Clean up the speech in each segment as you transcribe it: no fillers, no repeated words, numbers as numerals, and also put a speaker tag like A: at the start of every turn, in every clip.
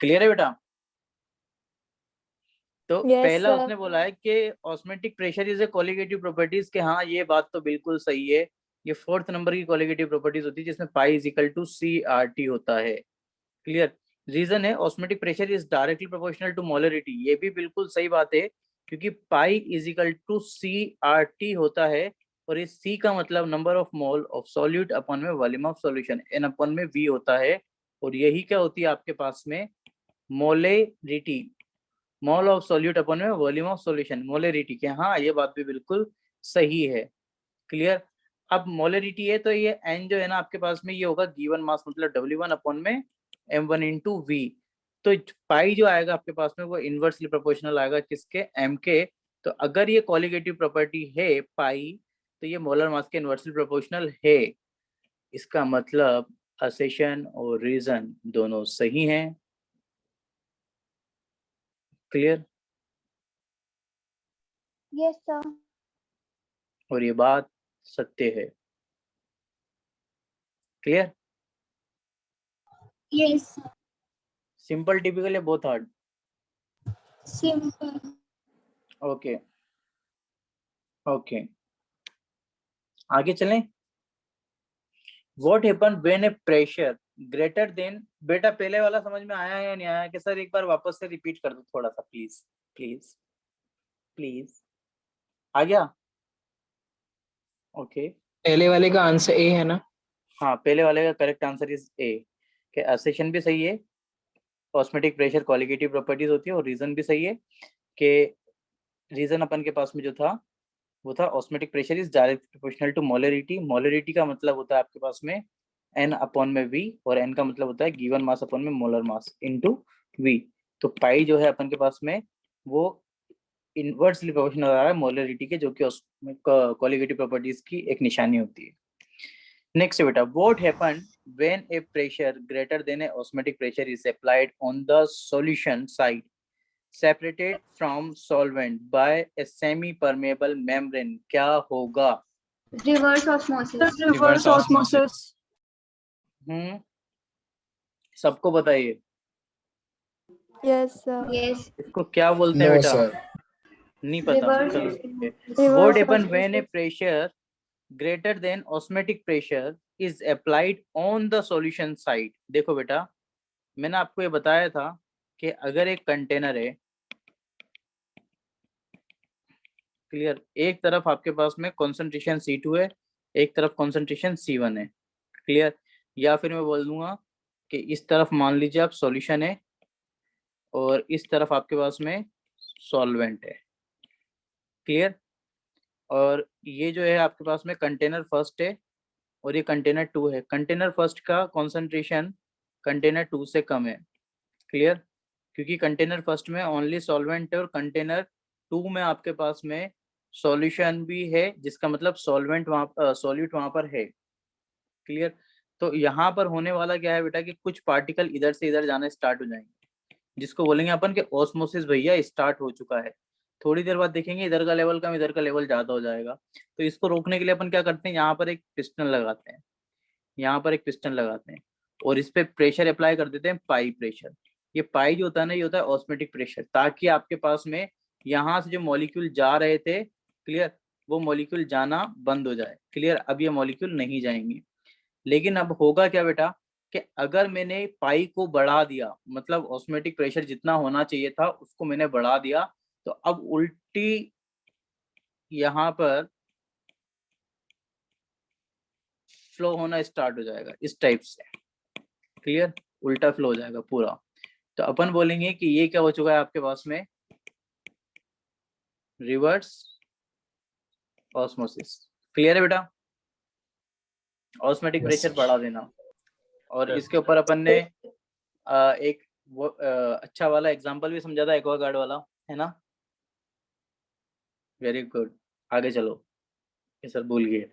A: Clear है बेटा? तो
B: यस
A: पहला
B: सर।
A: उसने बोला है कि osmotic pressure is a colligative properties, के हाँ ये बात तो बिल्कुल सही है। ये फोर्थ नंबर की कोलिगेटिव प्रॉपर्टीज होती है जिसमें pi is equal to C R T होता है। क्लियर? रीजन है osmotic pressure is directly proportional to molarity, ये भी बिल्कुल सही बात है क्योंकि pi is equal to C R T होता है। और इस सी का मतलब number of mole of solute अपन में वॉल्यूम ऑफ सॉल्यूशन एन अपन में वी होता है। और यही क्या होती है आपके पास में? मोलेरिटी, मोल ऑफ सॉल्यूट अपन में वॉल्यूम ऑफ सॉल्यूशन, मोलेरिटी के। हाँ ये बात भी बिल्कुल सही है। क्लियर? अब मोलेरिटी है तो ये एन जो है ना आपके पास में ये होगा गिवन मास मतलब W1 अपॉन में M1 इंटू वी। तो पाई जो आएगा आपके पास में वो इनवर्सली प्रोपोर्शनल आएगा किसके? एम के। तो अगर ये कॉलिगेटिव प्रॉपर्टी है पाई तो ये मोलर मास के इनवर्सली प्रोपोर्शनल है। इसका मतलब असेशन और रीजन दोनों सही हैं। क्लियर?
B: Yes sir.
A: और ये बात सत्य है। क्लियर?
B: यस
A: सिंपल, टिपिकल या बहुत हार्ड?
B: सिंपल।
A: ओके ओके, आगे चलें। What happen when A pressure greater than, बेटा पहले वाला समझ में आया या नहीं आया कि सर एक बार वापस से रिपीट कर दो थोड़ा सा प्लीज प्लीज प्लीज। आ गया? ओके।
C: पहले वाले का आंसर ए है ना?
A: हाँ पहले वाले का करेक्ट आंसर इज ए, के असेशन भी सही है, ऑस्मेटिक प्रेशर क्वालिटेटिव प्रॉपर्टीज होती है, और रीजन भी सही है कि रीजन अपन के पास में जो था वो था osmotic pressure is direct proportional to molarity. Molarity का मतलब होता है आपके पास में एन अपॉन में वी, और एन का मतलब होता है गिवन मास अपॉन में मोलर मास इनटू वी। तो पाई जो है अपन के पास में वो इनवर्सली प्रोपोर्शनल आ रहा है मोलरिटी के, जो कि कोलिगेटिव प्रॉपर्टीज की एक निशानी होती है। नेक्स्ट बेटा, what happen when A pressure greater than A osmotic pressure is applied on the solution side separated from solvent by a semi permeable membrane, क्या होगा?
B: Reverse osmosis.
C: Reverse osmosis.
A: हम्म, सबको बताइए
B: यस सर।
D: यस।
A: इसको क्या बोलते हैं
E: no
A: बेटा?
E: सर।
A: नहीं पता?
D: रिवर्स
A: चलो ठीक है।
B: Reverse
A: what happen when A
B: osmosis.
A: Pressure greater than osmotic pressure is applied on the solution side. देखो बेटा मैंने आपको ये बताया था कि अगर एक कंटेनर है, क्लियर, एक तरफ आपके पास में कॉन्सेंट्रेशन C2 है, एक तरफ कॉन्सेंट्रेशन C1 है। क्लियर? या फिर मैं बोल दूंगा कि इस तरफ मान लीजिए आप सॉल्यूशन है और इस तरफ आपके पास में सॉल्वेंट है। क्लियर? और ये जो है आपके पास में कंटेनर फर्स्ट है और ये कंटेनर टू है। कंटेनर फर्स्ट का कॉन्सेंट्रेशन कंटेनर टू से कम है। क्लियर? क्योंकि कंटेनर फर्स्ट में ओनली सॉल्वेंट है और कंटेनर टू में आपके पास में सॉल्यूशन भी है, जिसका मतलब सॉल्वेंट वहाँ सॉल्यूट वहाँ पर है। क्लियर? तो यहाँ पर होने वाला क्या है बेटा कि कुछ पार्टिकल इधर से इधर जाना स्टार्ट हो जाएंगे, जिसको बोलेंगे अपन के ऑस्मोसिस भैया स्टार्ट हो चुका है। थोड़ी देर बाद देखेंगे इधर का लेवल कम इधर का लेवल ज्यादा हो जाएगा। तो इसको रोकने के लिए अपन क्या करते हैं, यहाँ पर एक पिस्टन लगाते हैं, यहाँ पर एक पिस्टन लगाते हैं और इस पे प्रेशर अप्लाई कर देते हैं, पाई प्रेशर। ये पाई जो होता है ना ये होता है ऑस्मेटिक प्रेशर, ताकि आपके पास में यहाँ से जो मॉलिक्यूल जा रहे थे, क्लियर, वो मॉलिक्यूल जाना बंद हो जाए। क्लियर? अब ये मॉलिक्यूल नहीं जाएंगे। लेकिन अब होगा क्या बेटा कि अगर मैंने पाई को बढ़ा दिया, मतलब ऑस्मेटिक प्रेशर जितना होना चाहिए था उसको मैंने बढ़ा दिया, तो अब उल्टी यहाँ पर फ्लो होना स्टार्ट हो जाएगा इस टाइप से। क्लियर? उल्टा फ्लो हो जाएगा पूरा। तो अपन बोलेंगे कि ये क्या हो चुका है आपके पास में, रिवर्स ऑस्मोसिस। क्लियर है बेटा? Osmotic
E: yes
A: pressure
E: sir.
A: बढ़ा देना। और इसके ऊपर अपन ने एक वो अच्छा वाला एग्जांपल भी समझा था, एक्वागार्ड वाला, है ना? वेरी गुड, आगे चलो, ये सर भूल गए।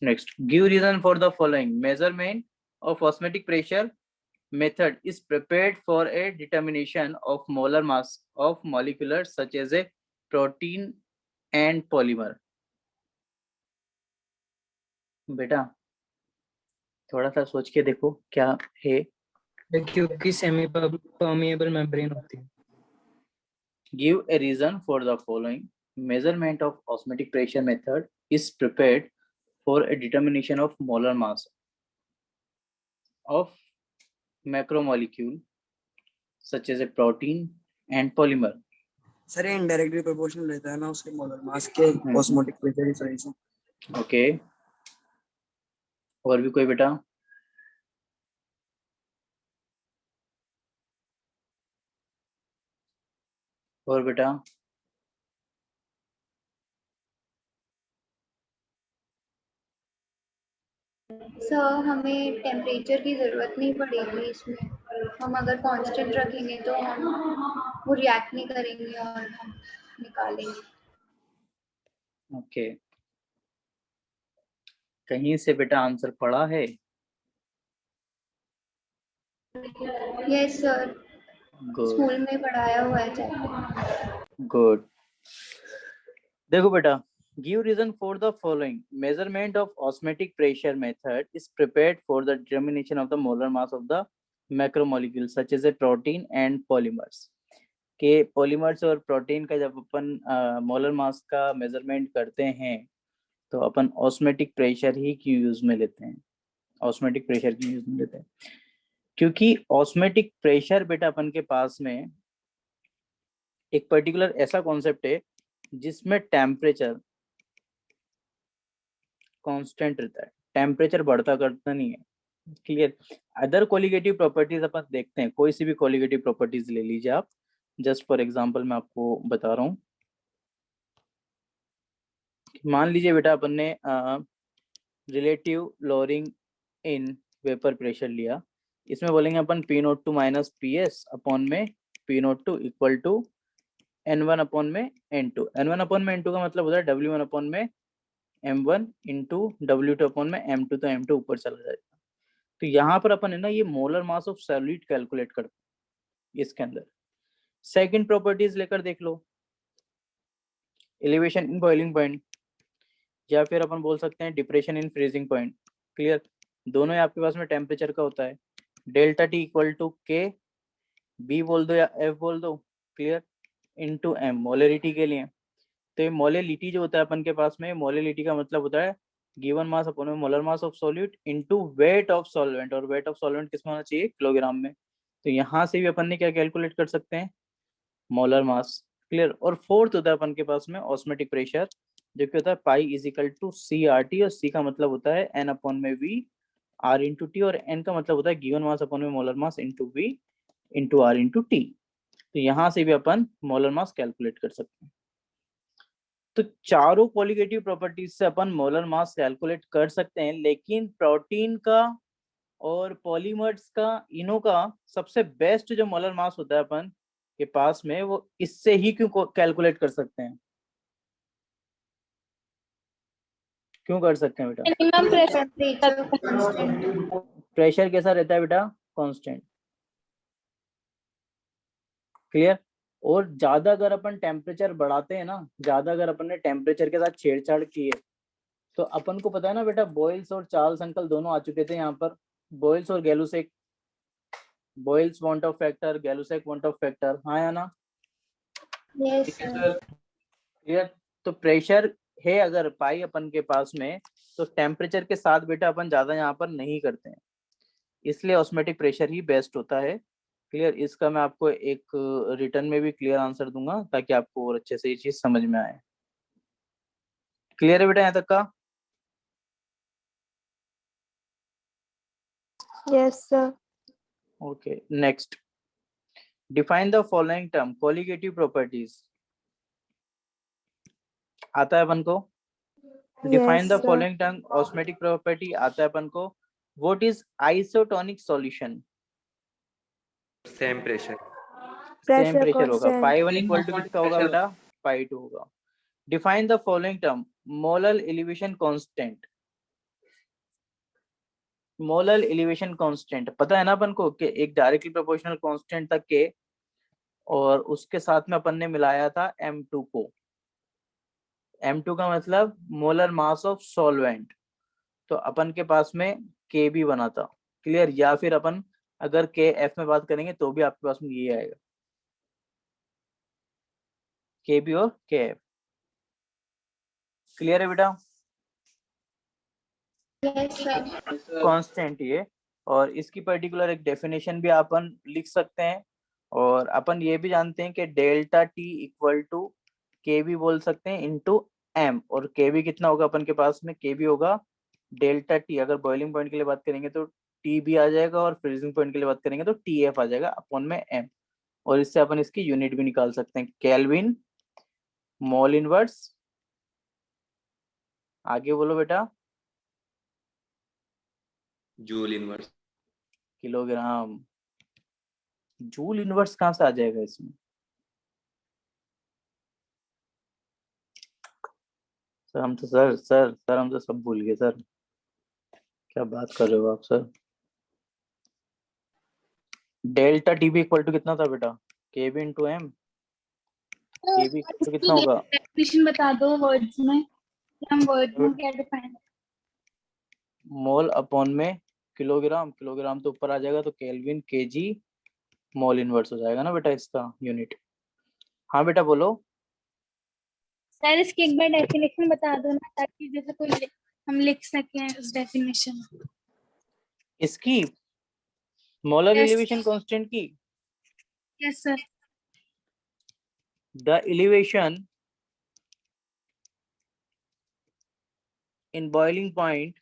A: Next, give reason for the following. Measurement of osmotic pressure method is prepared for a determination of molar mass of molecules such as a protein and polymer। बेटा थोड़ा सा सोच के देखो क्या है।
C: क्योंकि सेमी परमेएबल मेम्ब्रेन होती है।
A: Give a reason for the following. Measurement of osmotic pressure method is prepared for a determination of molar mass of macromolecule such as a protein and polymer.
D: Sir ये indirectly proportional रहता है ना उसके molar mass के osmotic pressure की size से।
A: Okay, और भी कोई बेटा? और बेटा?
B: सर हमें टेम्परेचर की जरूरत नहीं पड़ेगी इसमें, हम अगर कांस्टेंट रखेंगे तो हम वो रिएक्ट नहीं करेंगे और हम निकालेंगे।
A: ओके, कहीं से बेटा आंसर पढ़ा है?
B: यस सर,
A: गुड
B: स्कूल में पढ़ाया हुआ है चैप्टर।
A: गुड। देखो बेटा, give reason for the following. Measurement of osmotic pressure method is prepared for the determination of the molar mass of the macromolecules such as a protein and polymers. के polymers और protein का जब अपन molar mass का measurement करते हैं तो अपन osmotic pressure ही की use में लेते हैं, ऑस्मेटिक प्रेशर की यूज में लेते हैं, क्योंकि ऑस्मेटिक प्रेशर बेटा अपन के पास में एक पर्टिकुलर ऐसा कॉन्सेप्ट है जिसमें टेम्परेचर कांस्टेंट रहता है, टेम्परेचर बढ़ता करता नहीं है। क्लियर? अदर कोलिगेटिव प्रॉपर्टीज अपन देखते हैं, कोई सी भी कोलिगेटिव प्रॉपर्टीज ले लीजिए आप, जस्ट फॉर एग्जांपल मैं आपको बता रहा हूँ। मान लीजिए बेटा अपन ने relative lowering in vapour pressure लिया, इसमें बोलेंगे अपन P02 माइनस PS अपॉन में P02 equal to N1 upon में N2। N1 अपॉन में N2 का मतलब होता है W1 अपॉन में M1 इंटू W2 अपॉन में M2, तो M2 ऊपर चला जाएगा। तो यहाँ पर अपन है ना ये molar mass of solid calculate करते हैं इसके अंदर। सेकंड प्रॉपर्टीज लेकर देख लो, एलिवेशन इन बॉइलिंग पॉइंट, या फिर अपन बोल सकते हैं depression in freezing point. Clear? दोनों ही आपके पास में टेम्परेचर का होता है। Delta T equal to K B बोल दो या एफ बोल दो, क्लियर, इनटू एम मोलरिटी के लिए। तो ये मोलरिटी जो होता है अपन के पास में, मोलरिटी का मतलब होता है गिवन मास अपॉन में molar mass of solute into weight of solvent, और वेट ऑफ सॉल्वेंट किसमें होना चाहिए? किलोग्राम में। तो यहाँ से भी अपन ने क्या कैलकुलेट कर सकते हैं? Molar mass. क्लियर? और फोर्थ होता है अपन के पास में ऑस्मेटिक प्रेशर, जो कि होता है pi is equal to CRT, और C का मतलब होता है N अपॉन में V R इंटू टी, और N का मतलब होता है गिवन मास अपॉन में molar mass into V into R into T. तो यहाँ से भी अपन मोलर मास कैलकुलेट कर सकते हैं। तो चारों कोलिगेटिव प्रॉपर्टीज से अपन मोलर मास कैलकुलेट कर सकते हैं, लेकिन प्रोटीन का और पॉलीमर्स का, इनों का सबसे बेस्ट जो मोलर मास होता है अपन के पास में, वो इससे ही क्यों कैलकुलेट कर सकते हैं? क्यों कर सकते हैं बेटा?
B: Minimum pressure constant.
A: प्रेशर कैसा रहता है बेटा? कांस्टेंट। क्लियर? और ज्यादा अगर अपन टेम्परेचर बढ़ाते हैं ना, ज्यादा अगर अपन ने टेम्परेचर के साथ छेड़छाड़ की है, तो अपन को पता है ना बेटा, बॉयल्स और चार्ल्स अंकल दोनों आ चुके थे यहाँ पर, बॉयल्स और Gay Lussac, Boyle's van't Hoff factor, Gay Lussac van't Hoff factor, हाँ या ना?
B: Yes sir.
A: क्लियर? तो प्रेशर है अगर पाई अपन के पास में, तो टेम्परेचर के साथ बेटा अपन ज्यादा यहाँ पर नहीं करते हैं, इसलिए ऑस्मेटिक प्रेशर ही बेस्ट होता है। क्लियर? इसका मैं आपको एक रिटर्न में भी क्लियर आंसर दूंगा ताकि आपको और अच्छे से ये चीज समझ में आए। क्लियर है बेटा यहाँ तक का?
B: Yes sir.
A: Okay, next, define the following term colligative properties. आता है अपन को? Define the following term osmotic property आता है अपन को। What is isotonic solution?
E: Same pressure,
A: same pressure होगा। पाई 1 इक्वल टू किसका होगा बेटा? पाई 2 होगा। Define the following term molar elevation constant. Molar elevation constant पता है ना अपन को कि एक डायरेक्टली प्रोपोर्शनल कांस्टेंट था के, और उसके साथ में अपन ने मिलाया था M2 को। M2 का मतलब मोलर मास ऑफ सॉल्वेंट, तो अपन के पास में के भी बना था। क्लियर? या फिर अपन अगर के एफ में बात करेंगे तो भी आपके पास में ये आएगा, के बी और के एफ। क्लियर है बेटा?
B: Yes sir.
A: कांस्टेंट ये, और इसकी पर्टिकुलर एक डेफिनेशन भी अपन लिख सकते हैं, और अपन ये भी जानते हैं कि delta T equal to K B बोल सकते हैं इनटू एम, और के बी कितना होगा अपन के पास में, के बी होगा डेल्टा टी, अगर बॉइलिंग पॉइंट के लिए बात करेंगे तो टी बी आ जाएगा, और फ्रीजिंग पॉइंट के लिए बात करेंगे तो टी एफ आ जाएगा अपॉन में एम, और इससे अपन इसकी यूनिट भी निकाल सकते हैं, केल्विन मोल इनवर्स। आगे बोलो बेटा।
E: Joule inverse.
A: Kilogram. Joule inverse कहाँ से आ जाएगा इसमें? सर हम तो सर हम तो सब भूल गए सर, क्या बात कर रहे हो आप sir? Delta TB equal to कितना था बेटा? KB into M. KB equal to कितना होगा?
F: डेफिनेशन बता दो वर्ड्स में, हम वर्ड में क्या डिफाइन।
A: मोल अपॉन में किलोग्राम, किलोग्राम तो ऊपर आ जाएगा तो केल्विन केजी मोल इनवर्स हो जाएगा ना बेटा इसका यूनिट। हाँ बेटा बोलो।
F: सर इसकी एक बार डेफिनेशन बता दो ना, ताकि जैसे कोई हम लिख सकें उस डेफिनेशन।
A: इसकी मोलर
F: Yes.
A: एलिवेशन कांस्टेंट की,
F: yes sir.
A: The elevation in boiling point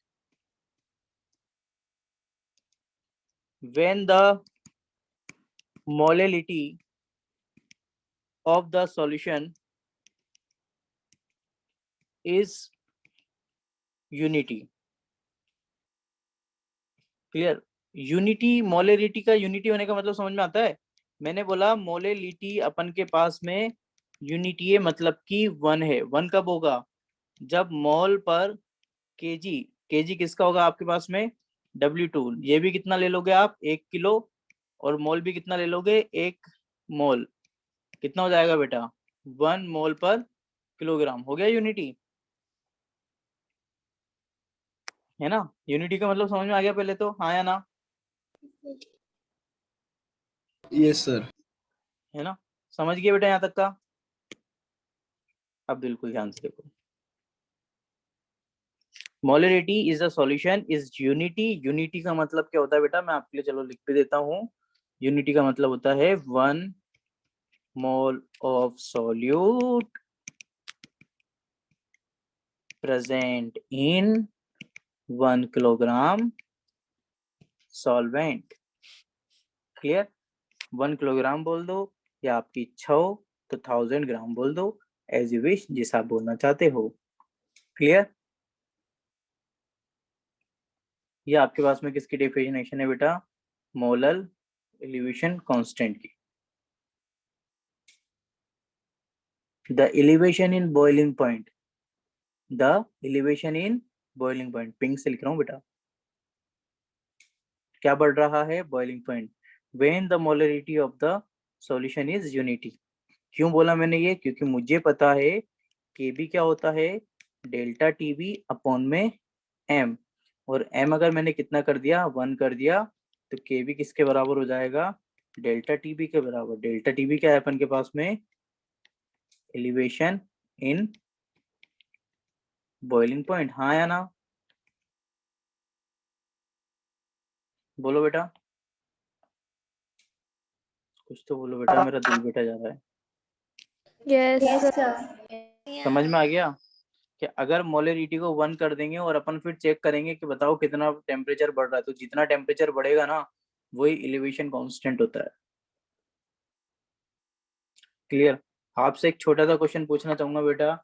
A: when the molality of the solution is unity। Clear? Unity, molarity का यूनिटी होने का मतलब समझ में आता है? मैंने बोला मोलरिटी अपन के पास में यूनिटी है, मतलब कि 1 है। 1 कब होगा? जब मोल पर केजी, केजी किसका होगा आपके पास में? W2। ये भी कितना ले लोगे आप? 1 किलो, और मोल भी कितना ले लोगे? 1 मोल। कितना हो जाएगा बेटा? 1 मोल पर किलोग्राम। हो गया यूनिटी, है ना? यूनिटी का मतलब समझ में आ गया पहले तो, हाँ या ना?
G: Yes sir.
A: है ना? समझ गए बेटा यहाँ तक का? अब बिल्कुल ध्यान से देखो। Molarity is the solution is unity. Unity का मतलब क्या होता है बेटा? मैं आपके लिए चलो लिख भी देता हूँ। यूनिटी का मतलब होता है 1 mole of solute present in 1 kilogram solvent. Clear? 1 kilogram बोल दो, या आपकी इच्छा हो तो 1000 ग्राम बोल दो, एज यू विश, जिस आप बोलना चाहते हो। क्लियर? ये आपके पास में किसकी डेफिनेशन है बेटा? मोलर एलिवेशन कांस्टेंट की। The elevation in boiling point, the elevation in boiling point, pink से लिख रहा हूं बेटा। क्या बढ़ रहा है? Boiling point. When the molarity of the solution is unity. क्यों बोला मैंने ये? क्योंकि मुझे पता है केबी क्या होता है? डेल्टा टीबी अपॉन में एम, और एम अगर मैंने कितना कर दिया? 1 कर दिया, तो केबी किसके बराबर हो जाएगा? डेल्टा टीबी के बराबर। डेल्टा टीबी क्या है अपन के पास में? Elevation in boiling point. हाँ या ना? बोलो बेटा, कुछ तो बोलो बेटा, मेरा दिल बैठा जा रहा है।
B: Yes sir.
A: समझ में आ गया कि अगर मोलरिटी को 1 कर देंगे और अपन फिर चेक करेंगे कि बताओ कितना टेम्परेचर बढ़ रहा है, तो जितना टेम्परेचर बढ़ेगा ना, वही एलिवेशन कांस्टेंट होता है। क्लियर? आपसे एक छोटा सा क्वेश्चन पूछना चाहूंगा बेटा,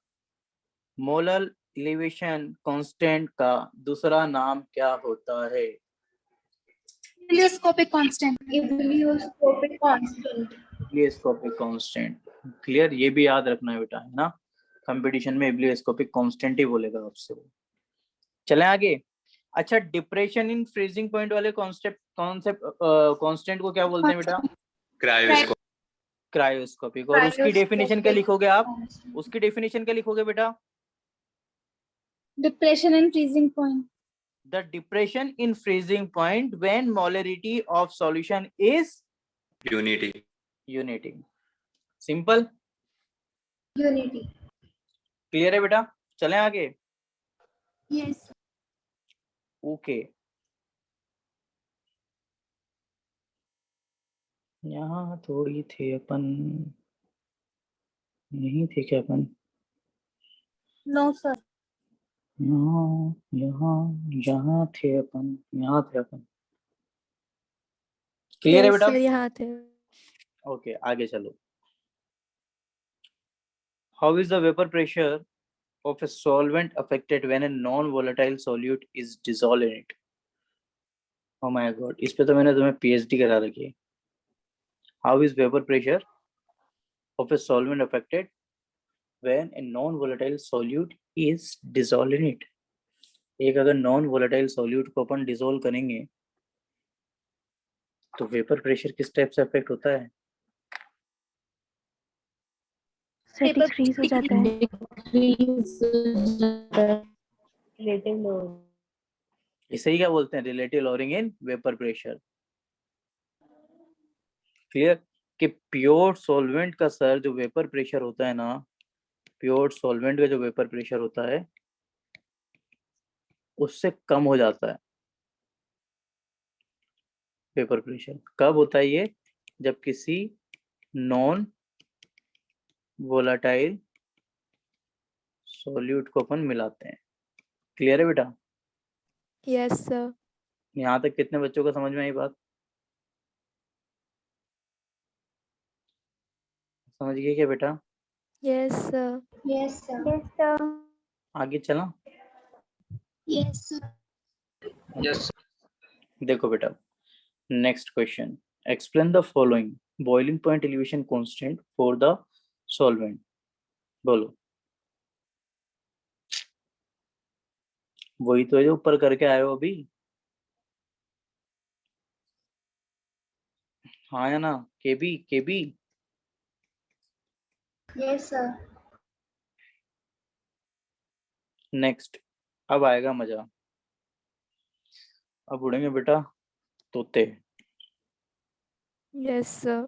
A: मोलर एलिवेशन कांस्टेंट का दूसरा नाम क्या होता है?
F: इलियोस्कोपिक कांस्टेंट।
B: इलियोस्कोपिक कांस्टेंट।
A: इलियोस्कोपिक कांस्टेंट। क्लियर? ये भी याद रखना है बेटा, है ना? कंपटीशन में इलियोस्कोपिक कांस्टेंट ही बोलेगा आपसे वो। चलें आगे। अच्छा, डिप्रेशन इन फ्रीजिंग पॉइंट वाले कांस्टेंट को क्या बोलते हैं बेटा?
E: क्रायोस्कोप।
A: क्रायोस्कोपिक। और उसकी डेफिनेशन क्या लिखोगे आप? उसकी डेफिनेशन क्या लिखोगे बेटा?
F: Depression in freezing point.
A: The depression in freezing point when molarity of solution is
E: Unity.
A: Unity. Simple,
B: unity.
A: Clear है बेटा? चलें आगे।
B: यस।
A: ओके, यहाँ थोड़ी थे अपन, यही थे क्या अपन?
F: No sir.
A: यहाँ यहाँ यहाँ थे अपन, यहाँ थे अपन। क्लियर है बेटा?
H: सर यहाँ थे।
A: ओके, आगे चलो। How is the vapour pressure of a solvent affected when a non-volatile solute is dissolved in it? Oh my god, इस पे तो मैंने तुम्हें PhD करा रखी है। How is vapor pressure of a solvent affected when a non-volatile solute is dissolved in it? एक अगर non-volatile solute को अपन dissolve करेंगे तो वेपर प्रेशर किस टाइप से अफेक्ट होता है?
H: सर डिक्रीज हो जाता है।
A: इसे ही क्या बोलते हैं? Relative lowering in vapour pressure. Clear कि प्योर सॉल्वेंट का सर जो वेपर प्रेशर होता है ना, प्योर सॉल्वेंट का जो वेपर प्रेशर होता है उससे कम हो जाता है वेपर प्रेशर। कब होता है ये? जब किसी नॉन वोलाटाइल सॉल्यूट को अपन मिलाते हैं। क्लियर है बेटा?
H: Yes sir.
A: यहाँ तक कितने बच्चों को समझ में आई बात? समझ गए क्या बेटा?
H: Yes sir.
B: Yes sir.
F: Yes sir.
A: आगे चला।
B: Yes sir.
D: Yes.
A: देखो बेटा, next question, explain the following boiling point elevation constant for the solvent. बोलो। वही तो है जो ऊपर करके आए हो अभी। हाँ या ना? KB KB.
B: Yes sir.
A: Next, अब आएगा मजा। अब उड़ेंगे बेटा तोते।
H: Yes sir.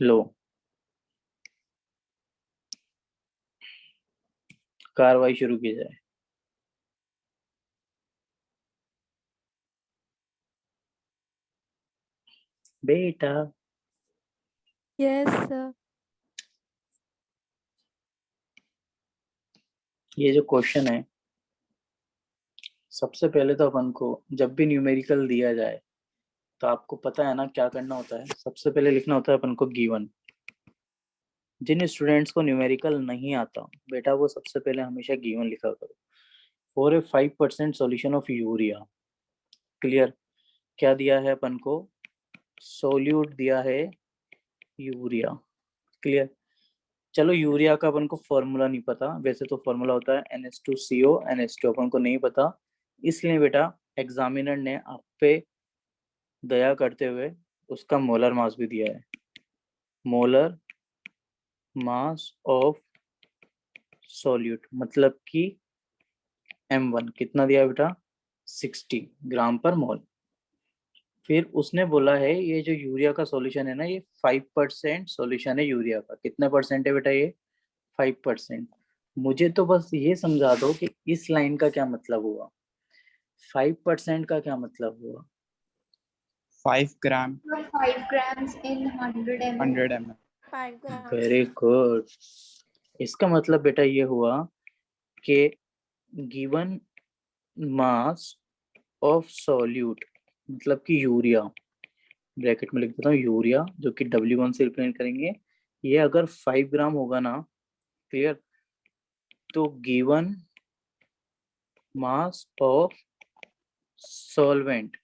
A: लो, कार्रवाई शुरू की जाए। बेटा
H: यस सर।
A: ये जो क्वेश्चन है, सबसे पहले तो अपन को जब भी न्यूमेरिकल दिया जाए तो आपको पता है ना क्या करना होता है? सबसे पहले लिखना होता है अपन को गिवन। जिन स्टूडेंट्स को न्यूमेरिकल नहीं आता बेटा, वो सबसे पहले हमेशा गिवन लिखा करो। For a 5% solution of urea. Clear? क्या दिया है अपन को? सोल्यूट दिया है यूरिया। क्लियर? चलो यूरिया का अपन को फॉर्मूला नहीं पता, वैसे तो फॉर्मूला होता है NH2CO NH2, अपन को नहीं पता, इसलिए बेटा एग्जामिनर ने आप पे दया करते हुए उसका मोलर मास भी दिया है। मोलर मास ऑफ सॉल्यूट मतलब कि M1 कितना दिया बेटा? 60 ग्राम पर मोल। फिर उसने बोला है ये जो यूरिया का सॉल्यूशन है ना, ये 5% सॉल्यूशन है यूरिया का। कितने परसेंट है बेटा ये? 5%। मुझे तो बस ये समझा दो कि इस लाइन का क्या मतलब हुआ, 5% का क्या मतलब हुआ?
I: 5 gram
B: 5 grams in 100 ml.
I: 100 ml.
H: 5 gram.
A: Very good. इसका मतलब बेटा ये हुआ कि गिवन मास ऑफ सॉल्यूट मतलब कि यूरिया, ब्रैकेट में लिख देता हूँ यूरिया, जो कि W1 से रिप्रेजेंट करेंगे, ये अगर 5 ग्राम होगा ना, क्लियर, तो गिवन मास ऑफ सॉल्वेंट,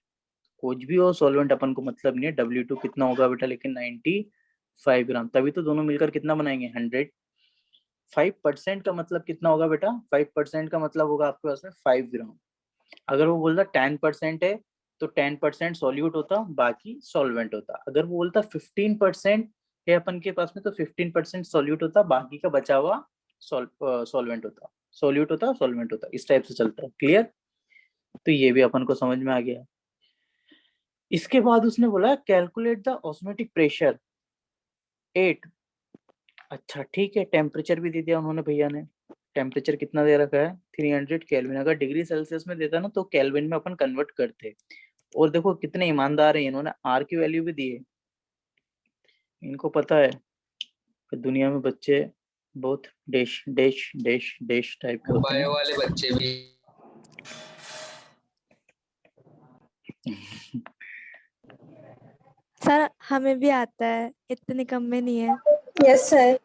A: कुछ भी हो सॉल्वेंट अपन को मतलब नहीं है, W2 कितना होगा बेटा, लेकिन 95 ग्राम। तभी तो दोनों मिलकर कितना बनाएंगे? 100। 5% का मतलब कितना होगा बेटा? 5% का मतलब होगा आपके पास में 5 ग्राम। अगर वो बोलता 10% है तो 10% सॉल्यूट होता, बाकी सॉल्वेंट होता। अगर वो बोलता 15% है अपन के पास में, तो 15% सॉल्यूट होता, बाकी का बचा हुआ सॉल्वेंट होता, सॉल्यूट होता, सॉल्वेंट होता। इस टाइप से चलता है। क्लियर? तो ये भी अपन को समझ में आ गया। इसके बाद उसने बोला कैलकुलेट द ऑस्मोटिक प्रेशर 8। अच्छा ठीक है, टेम्परेचर भी दे दिया उन्होंने भैया ने। टेम्परेचर कितना दे रखा है? 300 केल्विन। अगर डिग्री सेल्सियस में देता ना तो केल्विन में अपन कन्वर्ट करते। और देखो कितने ईमानदार हैं, इन्होंने आर की वैल्यू भी दी है। इनको पता है कि दुनिया में बच्चे बहुत dash dash dash dash type के होते हैं।
E: बायो वाले बच्चे भी
H: सर हमें भी आता है, इतने कम में नहीं है।
B: Yes sir.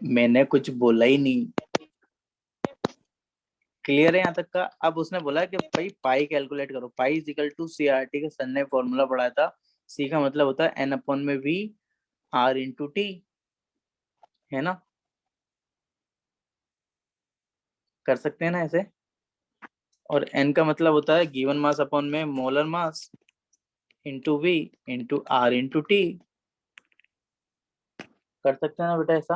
A: मैंने कुछ बोला ही नहीं। क्लियर है यहाँ तक का? अब उसने बोला कि भाई पाई कैलकुलेट करो। Pi is equal to C R T का सर ने फॉर्मूला पढ़ाया था। सी का मतलब होता है एन अपॉन में वी आर इंटू टी, है ना? कर सकते हैं ना ऐसे। और एन का मतलब होता है गिवन मास अपॉन में molar mass into V into R into T. कर सकते हैं ना बेटा ऐसा?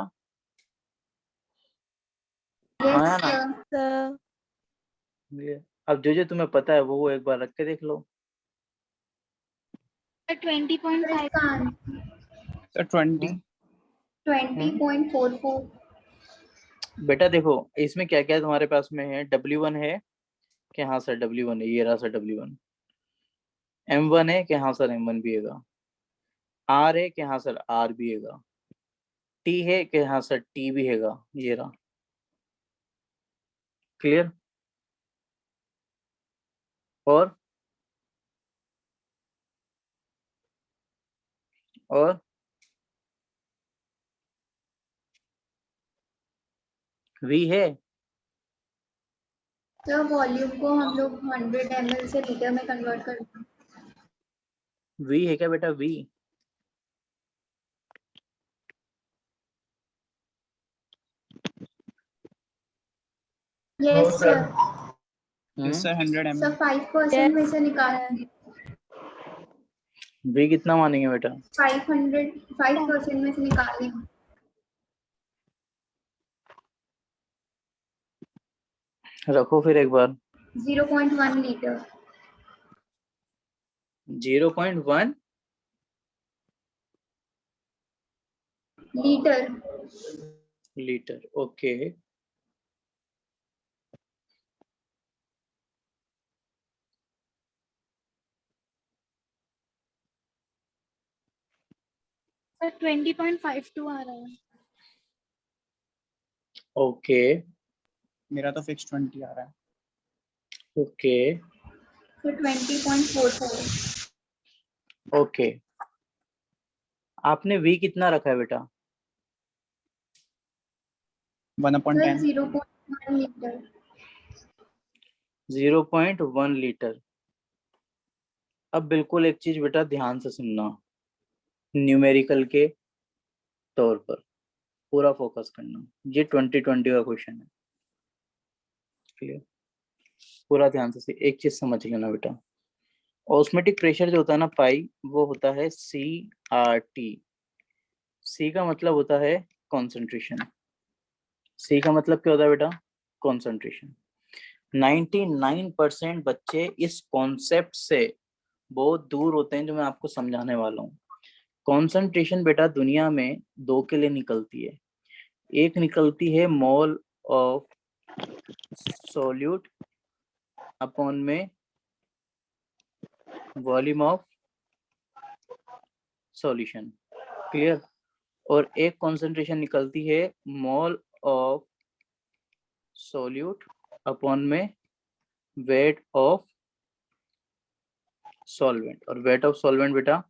A: हाँ
B: यस
A: ना?
B: सर।
H: सर
A: अब जो तुम्हें पता है वो एक बार रख के देख लो।
F: 20.5
B: इसका
I: सर 20
B: 20.44।
A: बेटा देखो इसमें क्या क्या तुम्हारे पास में है। W1 है कि हाँ सर W1 है, ये रहा सर W1। M1 है कि हाँ सर M1 भी है। R है कि हाँ सर R भी है। T है कि हाँ सर T भी है, ये रहा। क्लियर? और V है।
B: सर वॉल्यूम को हम लोग 100 ml से लीटर में कन्वर्ट करते हैं।
A: V है क्या बेटा? V
B: yes sir.
I: yes sir 100
B: sir
I: ml
B: 5% में से निकालेंगे।
A: V कितना मानेंगे बेटा?
B: 5% में से निकालेंगे।
A: रखो फिर एक बार।
B: 0.1 litre.
A: 0.1
B: litre.
A: Litre. Okay
F: sir 20.52 आ रहा है।
A: ओके
I: मेरा तो फिक्स 20 आ रहा है।
A: Okay
B: sir 20.44।
A: ओके। आपने V कितना रखा है बेटा?
I: 1/10
B: सर 0.1 लीटर।
A: 0.1 लीटर। अब बिल्कुल एक चीज बेटा ध्यान से सुनना, न्यूमेरिकल के तौर पर पूरा फोकस करना। ये 2020 का क्वेश्चन है। क्लियर? पूरा ध्यान से एक चीज समझ लेना बेटा। ऑस्मेटिक प्रेशर जो होता है ना पाई, वो होता है CRT। C का मतलब होता है कॉन्सेंट्रेशन। C का मतलब क्या होता है बेटा? कॉन्सेंट्रेशन। 99% बच्चे इस कॉन्सेप्ट से बहुत दूर होते हैं जो मैं आपको समझाने वाला हूँ। कॉन्सेंट्रेशन बेटा दुनिया में दो के लिए निकलती है। एक निकलती है मोल ऑफ सॉल्यूट अपॉन में वॉल्यूम ऑफ सॉल्यूशन। क्लियर? और एक कॉन्सेंट्रेशन निकलती है मोल ऑफ सॉल्यूट अपॉन में वेट ऑफ सॉल्वेंट। और वेट ऑफ सॉल्वेंट बेटा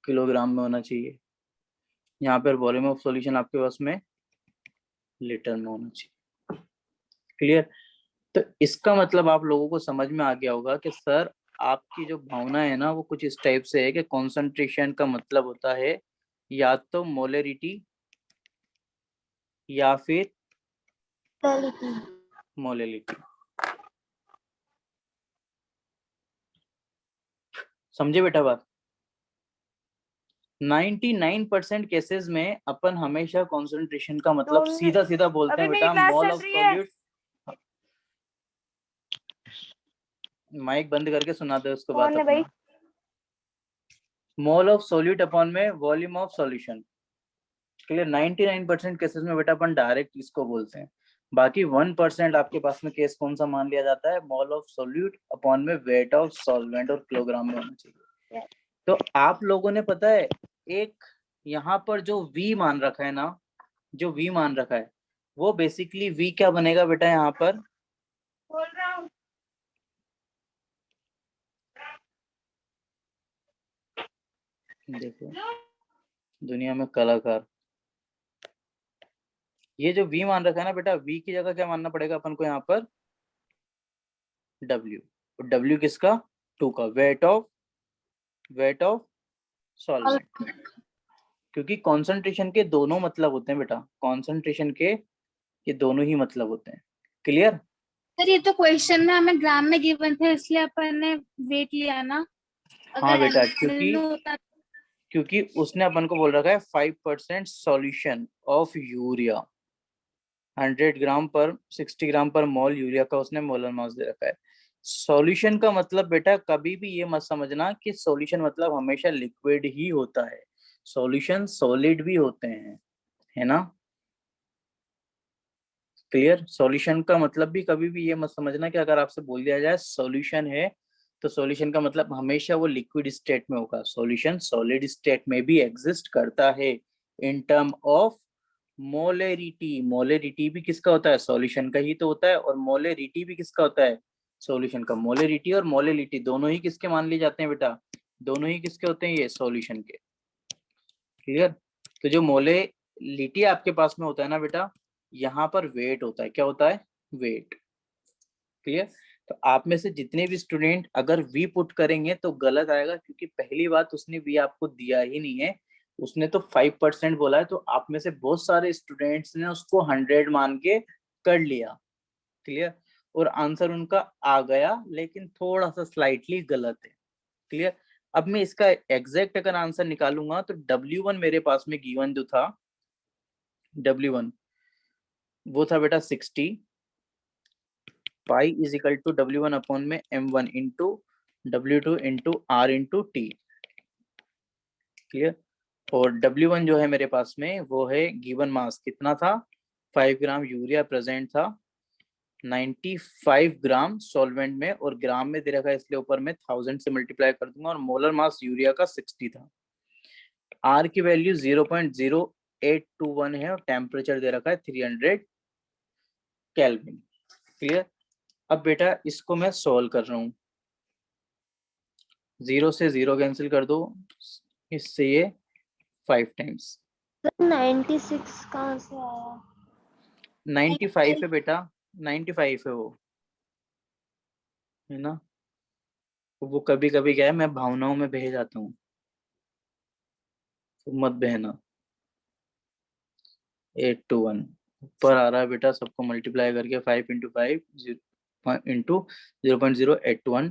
A: किलोग्राम में होना चाहिए। यहाँ पर वॉल्यूम ऑफ सॉल्यूशन आपके पास में लीटर में होना चाहिए। क्लियर? तो इसका मतलब आप लोगों को समझ में आ गया होगा कि सर आपकी जो भावना है ना वो कुछ इस टाइप से है कि कॉन्सेंट्रेशन का मतलब होता है या तो मोलरिटी या फिर मोलरिटी। समझे बेटा बात? 99% केसेस में अपन हमेशा कॉन्सेंट्रेशन का मतलब सीधा सीधा बोलते हैं बेटा मोल ऑफ सॉल्यूट। माइक बंद करके सुना दो उसको बात अपना। मोल ऑफ सॉल्यूट अपॉन में volume of solution. Clear? 99% cases में बेटा अपन डायरेक्ट इसको बोलते हैं। बाकी 1% आपके पास में केस कौन सा मान लिया जाता है? मोल ऑफ सॉल्यूट अपॉन में वेट ऑफ सॉल्वेंट और किलोग्राम में होना चाहिए। तो आप लोगों ने पता है एक यहाँ पर जो V मान रखा है ना, जो V मान रखा है वो बेसिकली V क्या बनेगा बेटा यहाँ पर?
F: बोल रहा हूँ
A: देखो दुनिया में कलाकार, ये जो V मान रखा है ना बेटा, V की जगह क्या मानना पड़ेगा अपन को यहाँ पर? W। और W किसका? 2 का, वेट ऑफ सॉल्वेंट। क्योंकि कॉन्सेंट्रेशन के दोनों मतलब होते हैं बेटा, कॉन्सेंट्रेशन के ये दोनों ही मतलब होते हैं। क्लियर?
F: सर, ये तो क्वेश्चन में हमें ग्राम में गिवन थे इसलिए अपन ने वेट लिया ना।
A: हाँ बेटा,
F: ml में होता
A: क्योंकि उसने अपन को बोल रखा है 5% सॉल्यूशन ऑफ यूरिया, 100 ग्राम पर 60 ग्राम पर मोल यूरिया का उसने मोलर मास दे रखा है। सॉल्यूशन का मतलब बेटा कभी भी ये मत समझना कि सॉल्यूशन मतलब हमेशा लिक्विड ही होता है। सॉल्यूशन सॉलिड भी होते हैं, है ना? क्लियर? सॉल्यूशन का मतलब भी कभी भी ये मत समझना कि अगर आपसे बोल दिया जाए सॉल्यूशन है तो सॉल्यूशन का मतलब हमेशा वो लिक्विड स्टेट में होगा। सॉल्यूशन सॉलिड स्टेट में भी एग्जिस्ट करता है इन टर्म ऑफ मोलेरिटी। मोलेरिटी भी किसका होता है? सॉल्यूशन का ही तो होता है। और मोलेरिटी भी किसका होता है? सॉल्यूशन का। मोलेरिटी और मोलेलिटी दोनों ही किसके मान लिए जाते हैं बेटा? दोनों ही किसके होते हैं? ये सॉल्यूशन के। क्लियर? तो जो मोलेलिटी आपके पास में होता है ना बेटा, यहाँ पर वेट होता है। क्या होता है? वेट। क्लियर? तो आप में से जितने भी स्टूडेंट अगर V पुट करेंगे तो गलत आएगा, क्योंकि पहली बात उसने V आपको दिया ही नहीं है, उसने तो 5% बोला है। तो आप में से बहुत सारे स्टूडेंट्स ने उसको 100 मान के कर लिया। क्लियर? और आंसर उनका आ गया, लेकिन थोड़ा सा स्लाइटली गलत है। क्लियर? अब मैं इसका एग्जैक्ट अगर आंसर निकालूंगा तो W1 मेरे पास में गिवन जो था, W1 वो था बेटा 60 pi is equal to W1 upon में M1 into W2 into R into T। क्लियर? और W1 जो है मेरे पास में वो है गिवन मास कितना था? 5 ग्राम यूरिया प्रेजेंट था 95 ग्राम सॉल्वेंट में, और ग्राम में दे रखा है इसलिए ऊपर में 1000 से मल्टीप्लाई कर दूंगा। और मोलर मास यूरिया का 60 था। R की वैल्यू 0.0821 है और टेम्परेचर दे रखा है 300 केल्विन। क्लियर? अब बेटा इसको मैं सॉल्व कर रहा हूँ। 0 से 0 कैंसिल कर दो, इससे ये 5 टाइम्स
F: 96 कहाँ से आया?
A: 95 है बेटा, 95 है वो, है ना? वो कभी कभी क्या है, मैं भावनाओं में बह जाता हूँ, तो मत बहना। 821 ऊपर आ रहा है बेटा, सबको मल्टीप्लाई करके 5 इंटू 5 इंटू 0.081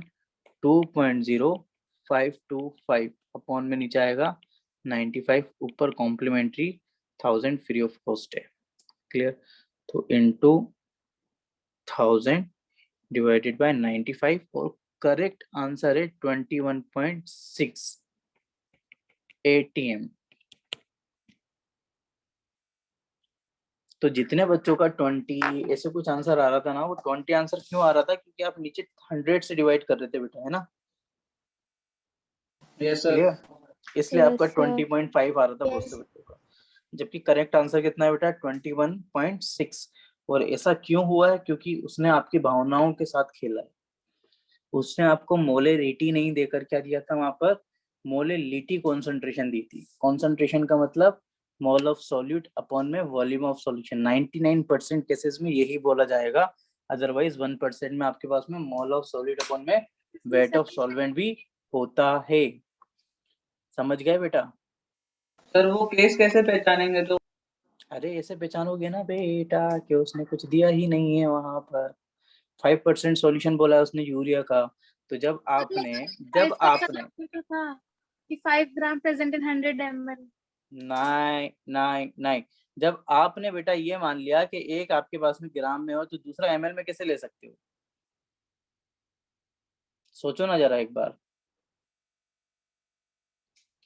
A: 2.0525 अपॉन में नीचे आएगा 95, ऊपर कॉम्प्लीमेंट्री 1000 फ्री ऑफ कॉस्ट है। क्लियर? तो इंटू 1000 डिवाइडेड बाय 95 और करेक्ट आंसर है 21.6 ATM। तो जितने बच्चों का 20 ऐसे कुछ आंसर आ रहा था ना, वो 20 आंसर क्यों आ रहा था? क्योंकि आप नीचे 100 से डिवाइड कर रहे थे बेटा, है ना?
I: Yes sir.
A: क्लियर? इसलिए
H: Yes,
A: आपका
H: sir.
A: 20.5 आ रहा था बहुत से बच्चों का, जबकि करेक्ट आंसर कितना है बेटा? 21.6। और ऐसा क्यों हुआ है? क्योंकि उसने आपकी भावनाओं के साथ खेला है। उसने आपको मोलेरिटी नहीं देकर क्या दिया था वहां पर? मोलेलिटी कॉन्सेंट्रेशन दी थी। कॉन्सेंट्रेशन का मतलब मोल ऑफ सॉल्यूट अपॉन में वॉल्यूम ऑफ सॉल्यूशन। 99% केसेस में यही बोला जाएगा, अदरवाइज 1% में आपके पास में मोल ऑफ सॉल्यूट अपॉन में वेट ऑफ सॉल्वेंट भी होता है। समझ गए बेटा?
I: सर वो केस कैसे पहचानेंगे? तो
A: अरे ऐसे पहचानोगे ना बेटा कि उसने कुछ दिया ही नहीं है वहां पर। 5% सॉल्यूशन बोला है उसने यूरिया का, तो जब आपने
F: Five का सवाल तो था कि 5 ग्राम प्रेजेंट इन 100 ml।
A: नहीं, जब आपने बेटा ये मान लिया कि एक आपके पास में ग्राम में हो तो दूसरा ml में कैसे ले सकते हो? सोचो ना जरा एक बार।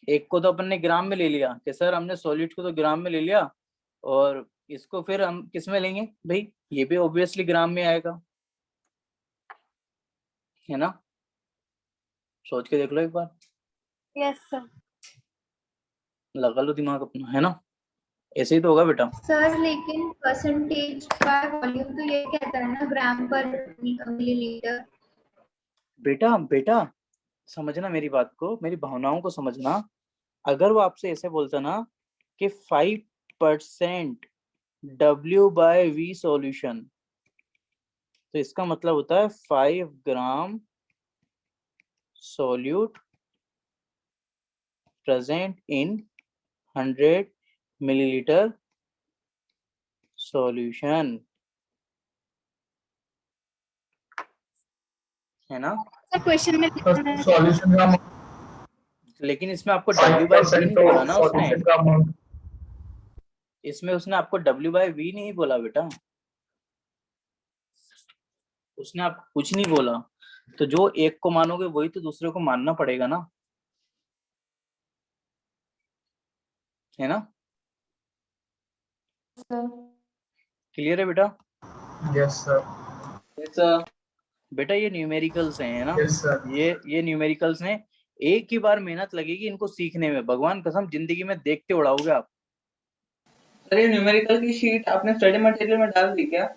A: एक को तो अपन ने ग्राम में ले लिया कि सर हमने सॉलिड को तो ग्राम में ले लिया, और इसको फिर हम किस में लेंगे भाई? ये भी ऑब्वियसली ग्राम में आएगा, है ना? सोच के देख लो एक बार,
F: यस सर।
A: लगा लो दिमाग अपना, है ना? ऐसे ही तो होगा बेटा।
B: सर लेकिन परसेंटेज बाय वॉल्यूम तो ये कहता है ना, ग्राम पर मिलीलीटर।
A: बेटा समझना मेरी बात को, मेरी भावनाओं को समझना। अगर वो आपसे ऐसे बोलता ना कि 5% W/V सॉल्यूशन, तो इसका मतलब होता है 5 ग्राम solute present in 100 milliliter solution, है ना?
F: क्वेश्चन में
J: सॉल्यूशन का
A: लेकिन इसमें आपको W/V नहीं बोला ना उसने,
J: सॉल्यूशन का अमाउंट
A: इसमें उसने आपको W/V नहीं बोला बेटा, उसने आपको कुछ नहीं बोला। तो जो एक को मानोगे वही तो दूसरे को मानना पड़ेगा ना, है ना? क्लियर है बेटा?
J: Yes sir
I: yes sir.
A: बेटा ये न्यूमेरिकल्स हैं, है ना?
J: यस सर
A: ये न्यूमेरिकल्स हैं, एक ही बार मेहनत लगेगी इनको सीखने में, भगवान कसम जिंदगी में देखते उड़ाओगे आप।
I: सर ये न्यूमेरिकल की शीट आपने स्टडी मटेरियल में डाल दी क्या?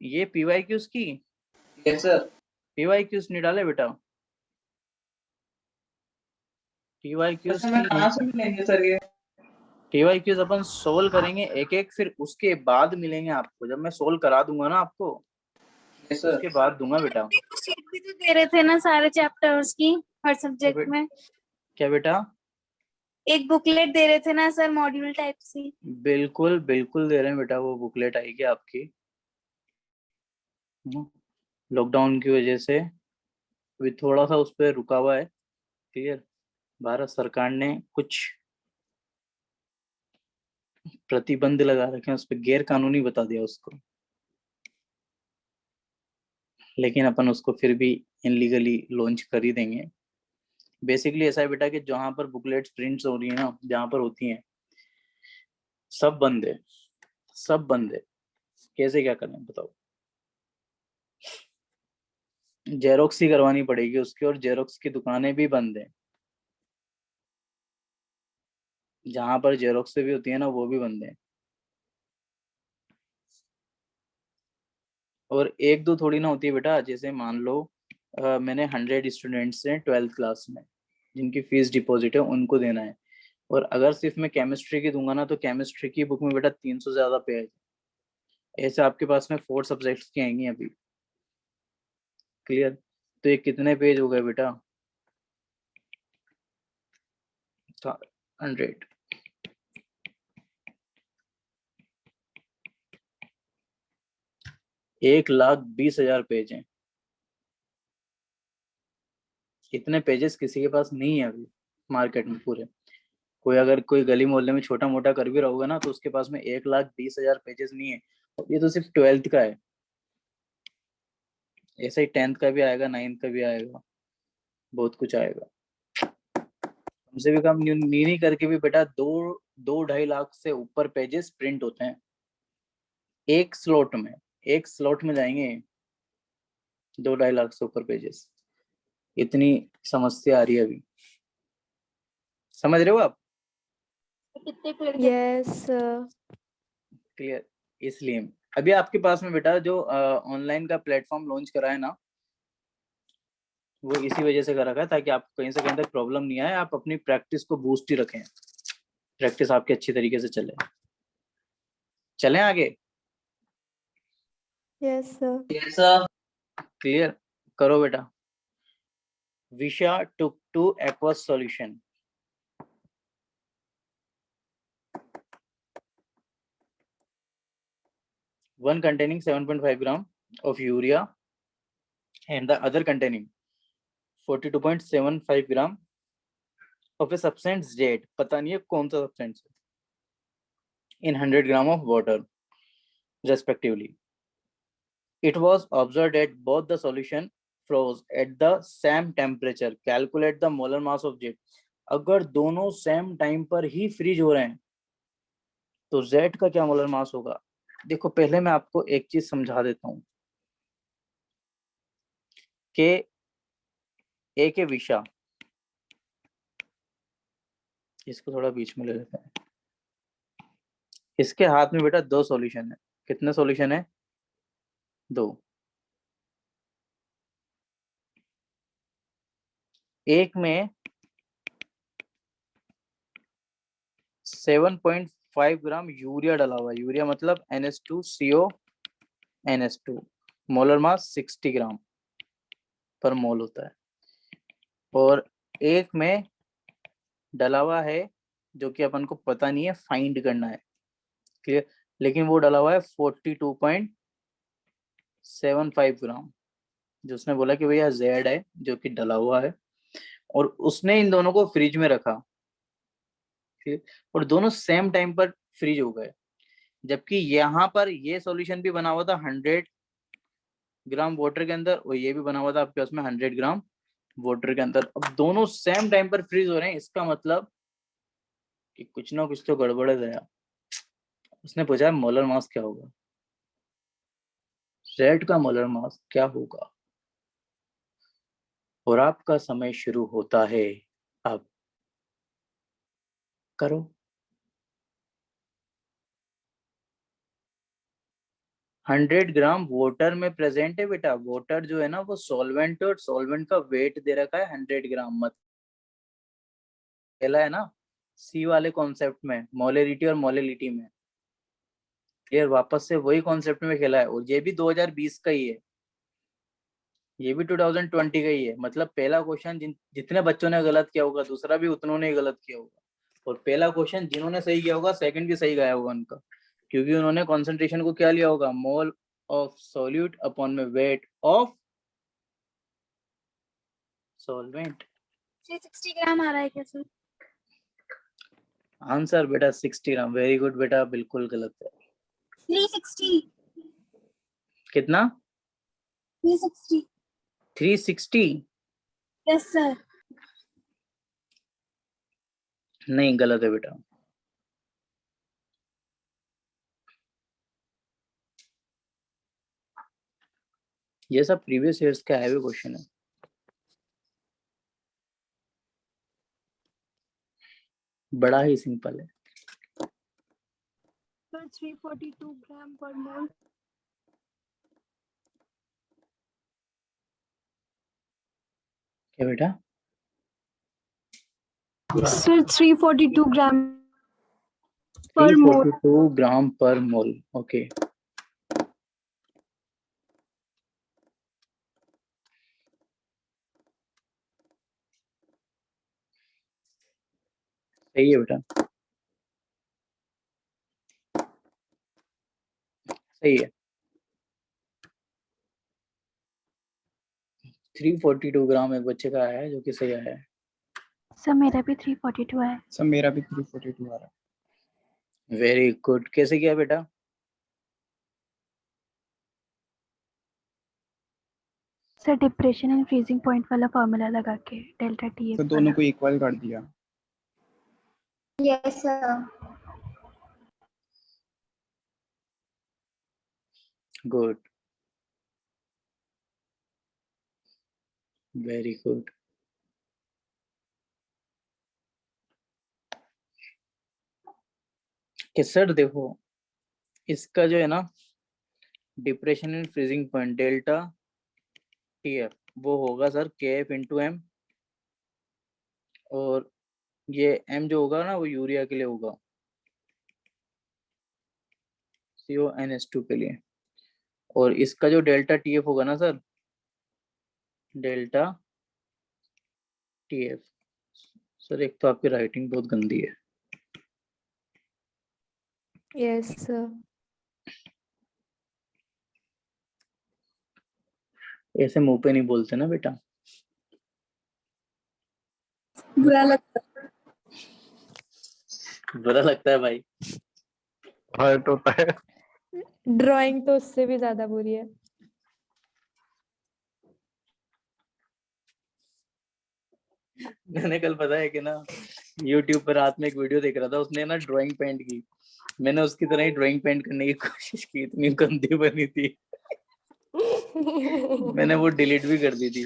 A: ये PYQs की,
I: यस सर।
A: PYQs नहीं डाले बेटा, PYQs
I: मैं कहाँ से मिलेंगे सर ये?
A: PYQs अपन सोल्व करेंगे एक एक, फिर उसके बाद मिलेंगे आपको, जब मैं सोल्व करा दूंगा ना आपको,
I: यस सर।
A: उसके बाद दूंगा बेटा।
F: शीट भी तो दे रहे थे ना सारे चैप्टर्स की हर सब्जेक्ट में।
A: क्या बेटा?
F: एक बुकलेट दे रहे थे ना सर, मॉड्यूल टाइप सी।
A: बिल्कुल बिल्कुल दे रहे हैं बेटा, वो बुकलेट आएगी आपकी। लॉकडाउन की वजह से अभी थोड़ा सा उस पर रुका हुआ है, क्लियर। भारत सरकार ने कुछ प्रतिबंध लगा रखे हैं उस पर, गैर कानूनी बता दिया उसको, लेकिन अपन उसको फिर भी इनलीगली लॉन्च कर ही देंगे। बेसिकली ऐसा है बेटा कि जहां पर बुकलेट्स प्रिंट्स हो रही है ना, जहां पर होती हैं, सब बंद है, सब बंद है। कैसे क्या करें बताओ? जेरोक्स ही करवानी पड़ेगी उसकी, और जेरोक्स की दुकानें भी बंद है, जहां पर जेरोक्स से भी होती है ना वो भी बंद है। और एक दो थोड़ी ना होती है बेटा, जैसे मान लो मैंने 100 स्टूडेंट्स हैं 12th क्लास में जिनकी फीस डिपॉजिट है, उनको देना है, और अगर सिर्फ मैं केमिस्ट्री की दूंगा ना तो केमिस्ट्री की बुक में बेटा 300 से ज्यादा पेज, ऐसे आपके पास में 4 सब्जेक्ट्स की आएंगी अभी, क्लियर। तो ये कितने पेज हो गए बेटा? 100, 1,20,000 पेज हैं। इतने पेजेस किसी के पास नहीं है अभी मार्केट में पूरे। कोई अगर कोई गली मोहल्ले में छोटा मोटा कर भी रहा होगा ना तो उसके पास में 1,20,000 पेजेस नहीं है। ये तो सिर्फ 12th का है, ऐसे ही 10th का भी आएगा, 9th का भी आएगा, बहुत कुछ आएगा। कम से भी कम नी करके भी बेटा 2-2.5 लाख से ऊपर पेजेस प्रिंट होते हैं एक स्लॉट में, एक स्लॉट में जाएंगे 2-2.5 लाख से ऊपर पेजेस। इतनी समस्या आ रही है अभी, समझ रहे हो आप?
F: कितने पेड़
H: यस
A: क्लियर। इसलिए अभी आपके पास में बेटा जो ऑनलाइन का प्लेटफॉर्म लॉन्च करा है ना, वो इसी वजह से करा है ताकि आपको कहीं से कहीं तक प्रॉब्लम नहीं आए, आप अपनी प्रैक्टिस को बूस्ट ही रखें, प्रैक्टिस आपकी अच्छी तरीके से चले आगे।
H: Yes sir
I: yes sir.
A: Clear करो बेटा। विशा took to aqueous solution. One containing 7.5 gram of urea and the other containing 42.75 gram of a substance Z, पता नहीं है कौन सा substance है, in 100 gram of water respectively. It was observed that both the solution froze at the same temperature. Calculate the molar mass of Z. अगर दोनों same time पर ही freeze हो रहे हैं तो Z का क्या मोलर मास होगा? देखो पहले मैं आपको एक चीज समझा देता हूं कि ए के विषा, इसको थोड़ा बीच में ले लेते हैं। इसके हाथ में बेटा दो सॉल्यूशन है। कितने सॉल्यूशन है? दो। एक में 7.5 ग्राम यूरिया डला हुआ है। यूरिया मतलब NH2CO NH2, मोलर मास 60 ग्राम पर मोल होता है। और एक में डला हुआ है जो कि अपन को पता नहीं है, फाइंड करना है, क्लियर, लेकिन वो डला हुआ है 42.75 ग्राम, जो उसने बोला कि भैया Z है जो कि डला हुआ है, और उसने इन दोनों को फ्रिज में रखा, ठीक, और दोनों सेम टाइम पर फ्रीज हो गए। जबकि यहाँ पर ये सॉल्यूशन भी बना हुआ था 100 ग्राम वाटर के अंदर, और ये भी बना हुआ था आपके पास में 100 ग्राम वाटर के अंदर। अब दोनों सेम टाइम पर फ्रीज हो रहे हैं, इसका मतलब कि कुछ ना कुछ तो गड़बड़ है दया। उसने पूछा मोलर मास क्या होगा, Z का मोलर मास क्या होगा, और आपका समय शुरू होता है अब। करो। 100 ग्राम वाटर में प्रेजेंट है बेटा। वाटर जो है ना वो सॉल्वेंट है, और सॉल्वेंट का वेट दे रखा है 100 ग्राम। मत पहला है ना सी वाले कॉन्सेप्ट में, मोलरिटी और मोलिलिटी में, क्लियर। वापस से वही कॉन्सेप्ट में खेला है, और ये भी 2020 का ही है, ये भी 2020 का ही है। मतलब पहला क्वेश्चन जितने बच्चों ने गलत किया होगा, दूसरा भी उतनों ने गलत किया होगा, और पहला क्वेश्चन जिन्होंने सही किया होगा सेकंड भी सही गया होगा उनका, क्योंकि उन्होंने कॉन्सेंट्रेशन को क्या लिया होगा, मोल ऑफ सॉल्यूट अपॉन में वेट ऑफ सॉल्वेंट।
F: 360 ग्राम आ रहा है क्या सर?
A: आंसर बेटा 60 ग्राम। वेरी गुड बेटा, बिल्कुल गलत है।
F: 360।
A: कितना?
F: 360।
A: 360?
F: Yes sir.
A: नहीं, गलत है बेटा। ये सब प्रीवियस ईयर्स का है, क्वेश्चन है। बड़ा ही सिंपल है।
H: सर 342 ग्राम पर मोल।
A: क्या बेटा?
H: सर 342 ग्राम पर मोल।
A: 342 ग्राम पर मोल। ओके, सही है बेटा, सही है। 342 ग्राम एक बच्चे का आया है जो कि सही आया है।
H: सर मेरा भी 342 है।
D: सर मेरा भी 342 आ रहा है।
A: Very good. कैसे किया बेटा?
H: Sir depression and freezing point वाला फॉर्मूला लगा के डेल्टा टी
D: तो दोनों को इक्वल कर दिया।
B: Yes sir.
A: Good, very good. कि सर देखो, इसका जो है ना depression and freezing point delta TF वो होगा सर KF इंटू एम, और ये एम जो होगा ना वो यूरिया के लिए होगा, CONH2 के लिए। और इसका जो डेल्टा टीएफ होगा ना सर, डेल्टा टीएफ। सर एक तो आपकी राइटिंग बहुत गंदी है।
H: Yes sir.
A: ऐसे मुंह पे नहीं बोलते ना बेटा।
K: बुरा लगता
A: बुरा लगता है भाई।
J: हर्ट होता है।
K: ड्राइंग तो उससे भी ज्यादा बुरी है।
A: मैंने कल पता है कि ना YouTube पर रात में एक वीडियो देख रहा था, उसने ना ड्राइंग पेंट की। मैंने उसकी तरह ही ड्राइंग पेंट करने की कोशिश की, इतनी गंदी बनी थी। मैंने वो डिलीट भी कर दी थी।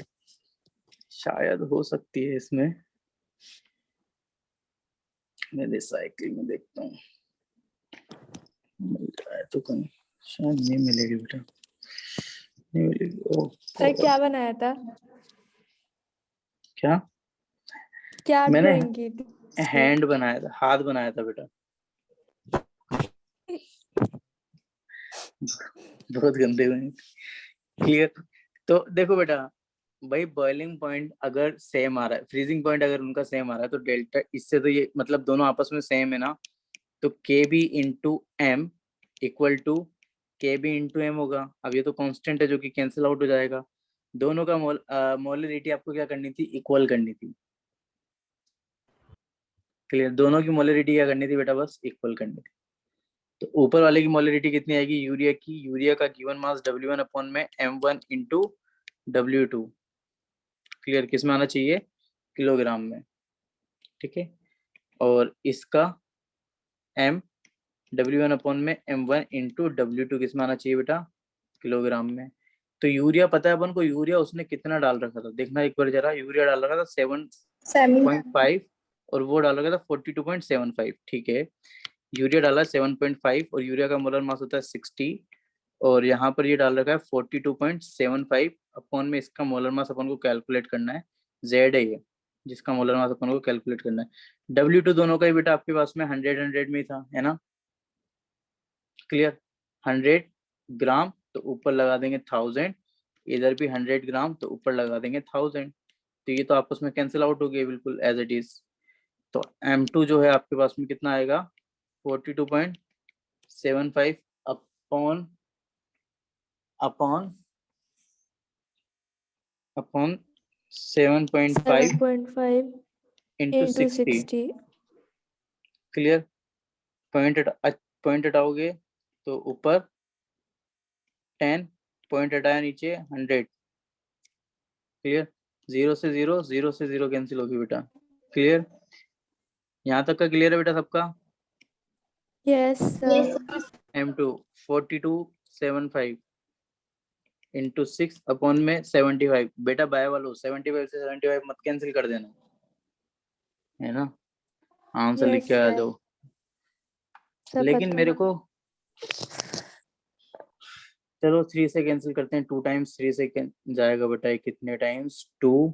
A: शायद हो सकती है इसमें, मैं रिसाइकल में देखता हूँ मिल रहा है तो कहीं। शायद नहीं मिलेगी बेटा, नहीं मिलेगी। ओ
K: सर क्या बनाया था?
A: क्या
K: क्या
A: मैंने
K: ड्राइंग की थी?
A: हैंड बनाया था, हाथ बनाया था बेटा। बहुत गंदे हुए। क्लियर। तो देखो बेटा भाई, बॉइलिंग पॉइंट अगर सेम आ रहा है, फ्रीजिंग पॉइंट अगर उनका सेम आ रहा है तो डेल्टा, इससे तो ये मतलब दोनों आपस में सेम है ना, तो K B into M equal to K B into M होगा। अब ये तो कांस्टेंट है जो कि कैंसिल आउट हो जाएगा। दोनों का मोलरिटी आपको क्या करनी थी, इक्वल करनी थी। क्लियर। दोनों की मोलरिटी क्या करनी थी बेटा, बस इक्वल करनी थी। तो ऊपर वाले की मोलरिटी कितनी आएगी यूरिया की, यूरिया का गिवन मास W1 अपॉन में M1 इंटू W2। क्लियर। किस में आना चाहिए, किलोग्राम में। ठीक है। और इसका M W1 अपॉन में M1 इंटू W2 किस में आना चाहिए बेटा, किलोग्राम में। तो यूरिया पता है अपन को, यूरिया उसने कितना डाल रखा था, देखना एक बार जरा। यूरिया डाल रखा था 7.5 और वो डाल रखा था 42.75। ठीक है। यूरिया डाला 7.5 और यूरिया का मोलर मास होता है 60, और यहाँ पर ये डाल रखा है 42.75 अपॉन में इसका मोलर मास अपन को कैलकुलेट करना है। Z है ये जिसका मोलर मास अपन को कैलकुलेट करना है। W2 दोनों का ही बेटा आपके पास में 100 में ही था, है ना। क्लियर। 100 ग्राम तो ऊपर लगा देंगे 1000, इधर भी 100 ग्राम तो ऊपर लगा देंगे 1000। तो ये तो आपस में कैंसिल आउट हो गए बिल्कुल एज इट इज। तो M2 जो है आपके पास में कितना आएगा, 42.75 upon upon upon 7.5
K: 7.5
A: into
K: into
A: 60।
K: 60.
A: Clear. Point हटाओगे तो ऊपर 10, पॉइंट हटाया नीचे 100। क्लियर। 0 से 0, 0 से 0 कैंसिल होगी बेटा। क्लियर। यहाँ तक का क्लियर है बेटा सबका।
K: Yes, sir.
A: M2 42.75 into 6 upon में 75। बेटा बाय वालों 75 से 75 मत कैंसिल कर देना, है ना। आंसर लिख
K: Yes,
A: के आ
K: sir.
A: जाओ।
K: सब
A: लेकिन
K: पता
A: मेरे
K: है।
A: को, चलो 3 से कैंसिल करते हैं। 2 टाइम्स 3 से जाएगा बेटा, ये कितने टाइम्स, 2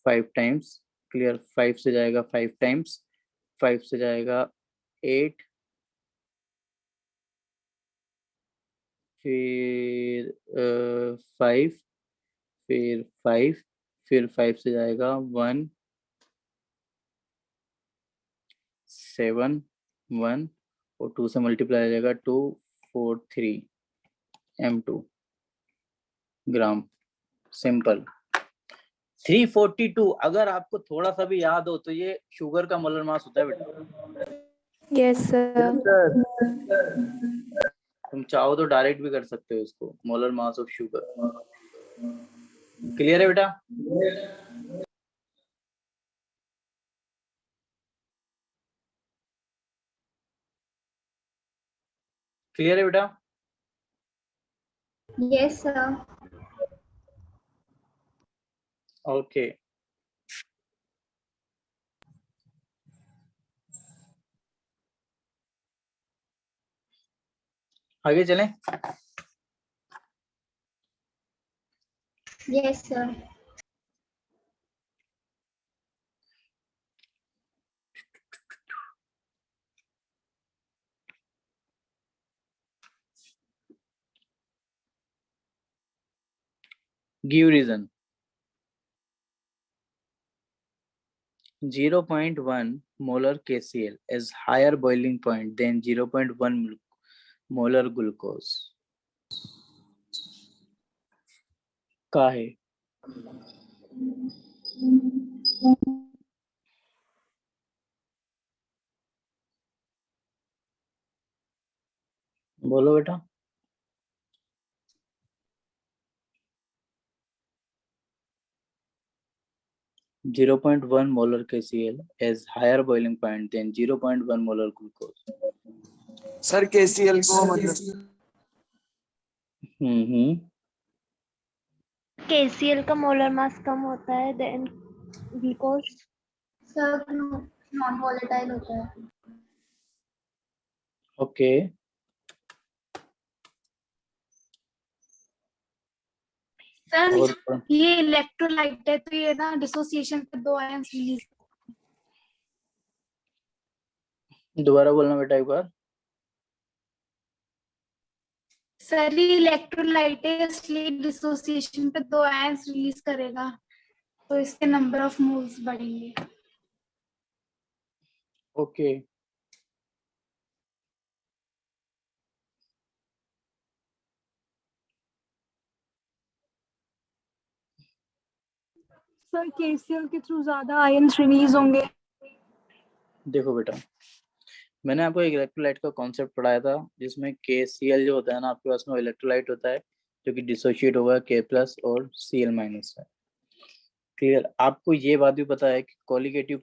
A: 5 टाइम्स। क्लियर। 5 से जाएगा 5 टाइम्स, 5 से जाएगा 8, फिर 5, फिर 5, फिर 5 से जाएगा 1 7 1 और 2 से मल्टीप्लाई हो जाएगा 2 4 3 M2 ग्राम। सिंपल। 342। अगर आपको थोड़ा सा भी याद हो तो ये शुगर का मोलर मास होता है बेटा।
K: Yes, sir.
A: तुम चाहो तो डायरेक्ट भी कर सकते हो इसको, molar mass of sugar. Clear है बेटा। क्लियर है बेटा।
B: Yes, sir.
A: ओके। आगे चलें।
B: Yes, sir.
A: Give reason. 0.1 molar KCl is higher boiling point than 0.1 molar glucose. का है। बोलो बेटा। Zero 0.1 molar KCl has higher boiling point than 0.1 molar glucose.
D: Sir KCl को मतलब
K: KCl का मोलर मास कम होता है than glucose.
B: Sir non volatile होता है।
A: ओके
F: सर
A: और
F: ये इलेक्ट्रोलाइट है तो ये ना डिसोसिएशन पे 2 आयंस रिलीज।
A: दोबारा बोलना बेटा एक बार।
F: सर ये इलेक्ट्रोलाइट है इसलिए डिसोसिएशन पे 2 आयंस रिलीज करेगा तो इसके नंबर ऑफ मोल्स बढ़ेंगे।
A: ओके
H: सर KCl के थ्रू ज्यादा आयंस रिलीज होंगे।
A: देखो बेटा, मैंने आपको एक इलेक्ट्रोलाइट का कॉन्सेप्ट पढ़ाया था जिसमें KCl जो होता है ना आपके पास में इलेक्ट्रोलाइट होता है जो कि डिसोशिएट होगा K+ और Cl- है। क्लियर। आपको ये बात भी पता है कि colligative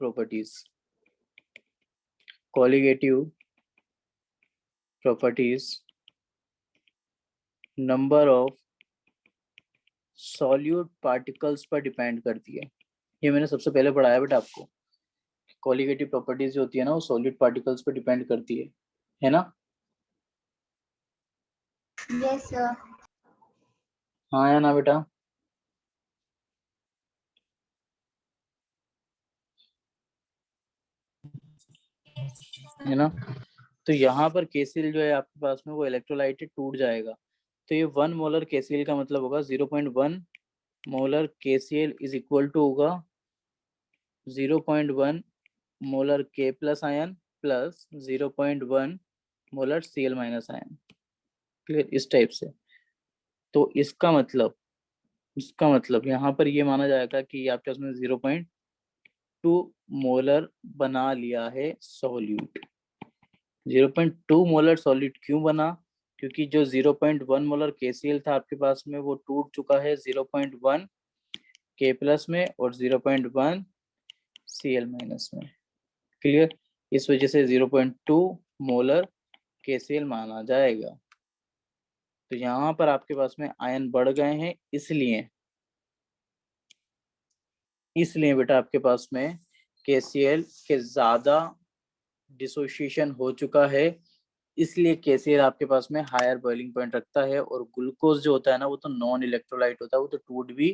A: properties number of solute particles पर डिपेंड करती है। ये मैंने सबसे पहले पढ़ाया बेटा आपको। कॉलिगेटिव प्रॉपर्टीज जो होती है ना वो सॉलिड पार्टिकल्स पर डिपेंड करती है ना।
B: Yes sir.
A: हाँ या ना बेटा। है ना। तो यहाँ पर KCl जो है आपके पास में वो इलेक्ट्रोलाइट टूट जाएगा तो ये 1 मोलर KCl का मतलब होगा 0.1 molar KCl is equal to होगा 0.1 molar K+ ion plus 0.1 molar Cl- ion. Clear. इस टाइप से। तो इसका मतलब यहाँ पर ये माना जाएगा कि आपके पास में 0.2 मोलर बना लिया है सॉल्यूट। 0.2 मोलर सॉलिड क्यों बना? क्योंकि जो 0.1 मोलर KCl था आपके पास में वो टूट चुका है 0.1 K+ में और 0.1 Cl- में। क्लियर। इस वजह से 0.2 मोलर KCl माना जाएगा। तो यहाँ पर आपके पास में आयन बढ़ गए हैं इसलिए बेटा आपके पास में KCl के ज्यादा डिसोसिएशन हो चुका है इसलिए KCl आपके पास में हायर बॉइलिंग पॉइंट रखता है और ग्लूकोज जो होता है ना वो तो नॉन इलेक्ट्रोलाइट होता है वो तो टूट भी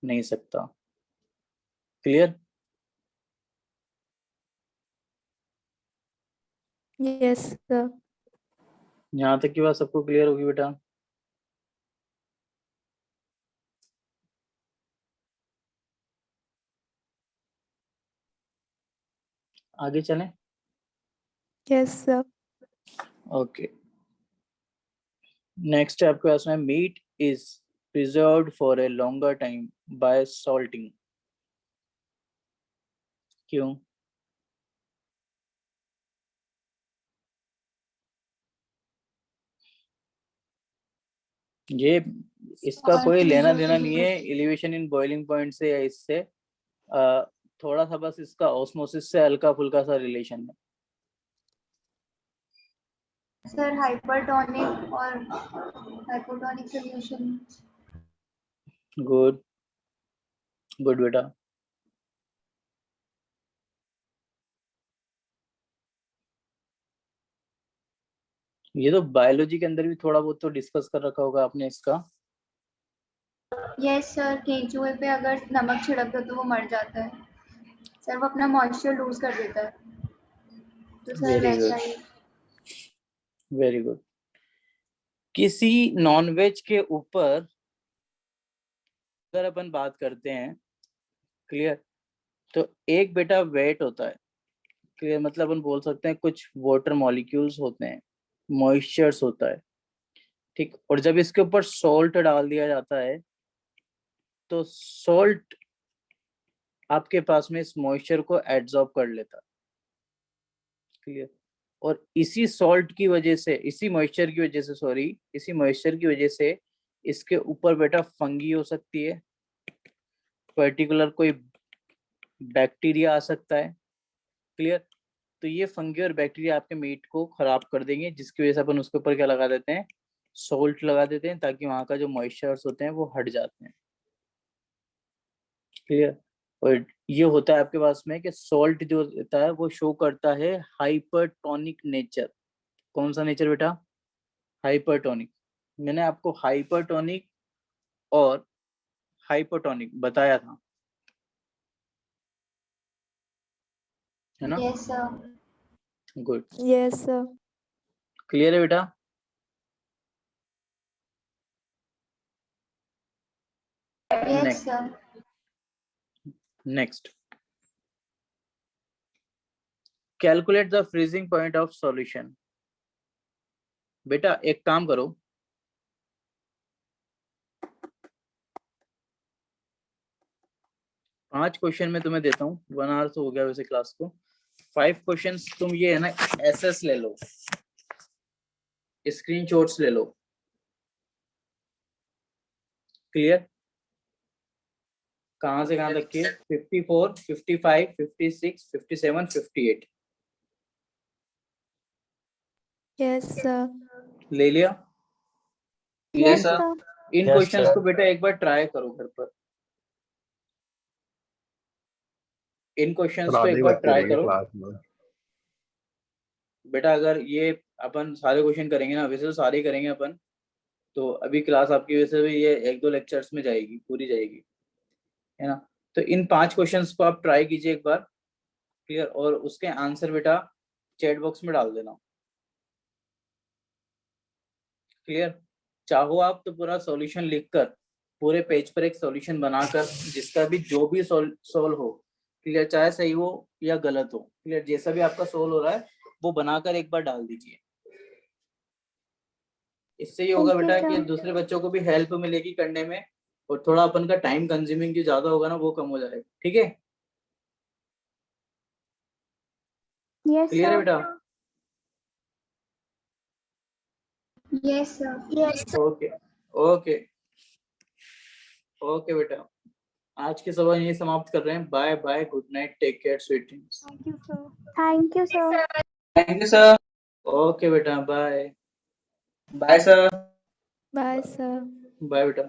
A: नहीं सकता। क्लियर।
K: Yes sir.
A: यहाँ तक की बात सबको क्लियर होगी बेटा। आगे चलें।
K: Yes sir.
A: ओके नेक्स्ट है आपके पास में meat is preserved for a longer time by salting. क्यों? ये इसका कोई लेना देना नहीं है एलिवेशन इन बॉइलिंग पॉइंट से या इससे थोड़ा सा बस इसका ऑस्मोसिस से हल्का फुल्का सा रिलेशन है।
B: सर हाइपरटोनिक और हाइपोटोनिक सॉल्यूशन।
A: गुड बेटा। ये तो बायोलॉजी के अंदर भी थोड़ा बहुत तो डिस्कस कर रखा होगा आपने इसका।
B: Yes sir. केंचुए पे अगर नमक छिड़क दो तो वो मर जाता है सर, वो अपना मॉइस्चर लूज कर देता है तो सर
A: वेरी
B: वैसा
A: गुड
B: ही।
A: Very good. किसी नॉनवेज के ऊपर अगर अपन बात करते हैं क्लियर तो एक बेटा वेट होता है। क्लियर। मतलब अपन बोल सकते हैं कुछ वाटर मॉलिक्यूल्स होते हैं मॉइस्चर्स होता है ठीक। और जब इसके ऊपर सॉल्ट डाल दिया जाता है तो सॉल्ट आपके पास में इस मॉइस्चर को एब्जॉर्ब कर लेता है, क्लियर। और इसी सॉल्ट की वजह से, इसी मॉइस्चर की वजह से इसके ऊपर बेटा फंगी हो सकती है, पर्टिकुलर कोई बैक्टीरिया आ सकता है, क्लियर। तो ये फंगी और बैक्टीरिया आपके मीट को खराब कर देंगे, जिसकी वजह से अपन उसके ऊपर क्या लगा देते हैं, सॉल्ट लगा देते हैं, ताकि वहां का जो मॉइस्चर्स होते हैं वो हट जाते हैं, क्लियर। और ये होता है आपके पास में कि सॉल्ट जो होता है वो शो करता है हाइपरटोनिक नेचर। कौन सा नेचर बेटा? हाइपरटोनिक। मैंने आपको हाइपरटोनिक और हाइपोटोनिक बताया था, है ना?
B: Yes sir.
A: Good,
K: yes sir.
A: Clear है बेटा?
B: Yes sir.
A: Next, calculate the freezing point of solution. बेटा एक काम करो, पांच क्वेश्चन में तुम्हें देता हूँ, 1 आवर तो हो गया वैसे क्लास को। 5 क्वेश्चंस तुम ये है ना एसएस ले लो, स्क्रीनशॉट्स ले लो, क्लियर। कहां से कहां तक के? 54, 55, 56, 57, 58
K: यस सर।
A: ले लिया?
I: Yes sir.
A: इन
C: Yes,
A: क्वेश्चंस
C: sir.
A: को बेटा एक बार ट्राई करो घर पर, इन क्वेश्चंस को एक बार ट्राई करो
J: क्लास में।
A: बेटा। अगर ये अपन सारे क्वेश्चन करेंगे ना, वैसे तो सारे ही करेंगे अपन, तो अभी क्लास आपकी वैसे भी ये 1-2 लेक्चर्स में जाएगी, पूरी जाएगी, है ना। तो इन 5 क्वेश्चंस को आप ट्राई कीजिए एक बार, क्लियर। और उसके आंसर बेटा चैट बॉक्स में डाल देना, क्लियर। चाहो आप तो पूरा सॉल्यूशन लिखकर पूरे पेज पर एक सॉल्यूशन बनाकर, जिसका भी जो भी सोल्व हो, क्लियर, चाहे सही हो या गलत हो, क्लियर, जैसा भी आपका सोल्व हो रहा है वो बनाकर एक बार डाल दीजिए। इससे ये होगा
K: Okay,
A: बेटा
K: sir.
A: कि दूसरे बच्चों को भी हेल्प मिलेगी करने में, और थोड़ा अपन का टाइम कंज्यूमिंग जो ज्यादा होगा ना वो कम हो जाएगा, ठीक है?
K: यस
A: क्लियर है
K: सर।
A: बेटा?
B: Yes sir.
F: Yes
A: okay okay okay बेटा, आज के सवाल यही समाप्त कर रहे हैं। Bye bye, good night, take care, sweet dreams.
H: Thank you sir.
K: Thank you sir.
I: Thank you sir.
A: Okay बेटा, bye
I: bye sir.
K: Bye sir.
A: Bye बेटा।